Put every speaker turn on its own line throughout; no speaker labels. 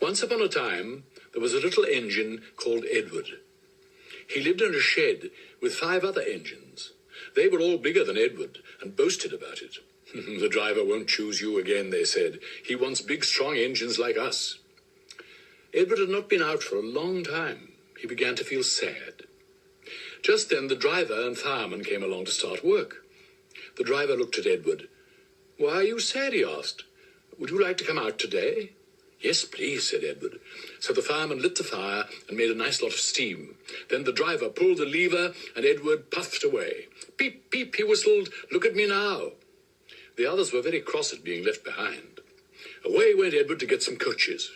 Once upon a time, there was a little engine called Edward. He lived in a shed with 5 other engines. They were all bigger than Edward and boasted about it. The driver won't choose you again, they said. He wants big, strong engines like us. Edward had not been out for a long time. He began to feel sad. Just then the driver and fireman came along to start work. The driver looked at Edward. "Why are you sad?" he asked. "Would you like to come out today?" "Yes, please," said Edward. So the fireman lit the fire and made a nice lot of steam. Then the driver pulled the lever and Edward puffed away. "Peep, peep," he whistled. "Look at me now." The others were very cross at being left behind. Away went Edward to get some coaches.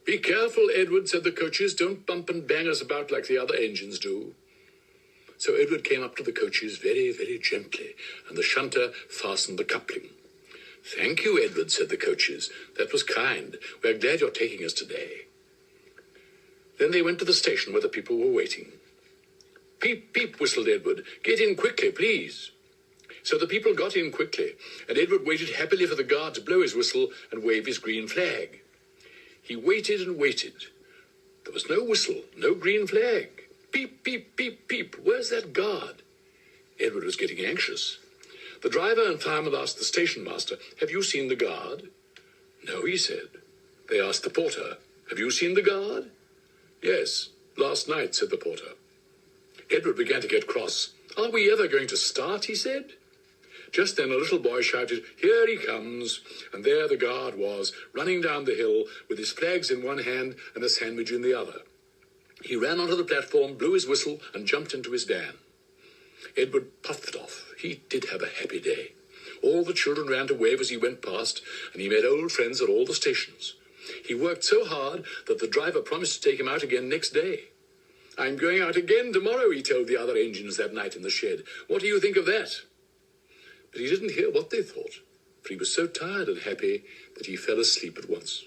"Be careful, Edward," said the coaches. "Don't bump and bang us about like the other engines do." So Edward came up to the coaches very, very gently, and the shunter fastened the coupling. "Thank you, Edward," said the coaches. "That was kind. We're glad you're taking us today." Then they went to the station where the people were waiting. "Peep, peep," whistled Edward. "Get in quickly, please." So the people got in quickly, and Edward waited happily for the guard to blow his whistle and wave his green flag. He waited and waited. There was no whistle, no green flag. Peep, peep, peep, peep. Where's that guard? Edward was getting anxious. The driver and fireman asked the station master, "Have you seen the guard?" "No," he said. They asked the porter, "Have you seen the guard?" "Yes, last night," said the porter. Edward began to get cross. "Are we ever going to start?" he said. Just then a little boy shouted, "Here he comes!" And there the guard was, running down the hill with his flags in one hand and a sandwich in the other. He ran onto the platform, blew his whistle, and jumped into his van. Edward puffed off. He did have a happy day. All the children ran to wave as he went past, and he made old friends at all the stations. He worked so hard that the driver promised to take him out again next day. "I'm going out again tomorrow," he told the other engines that night in the shed. "What do you think of that?" But he didn't hear what they thought, for he was so tired and happy that he fell asleep at once.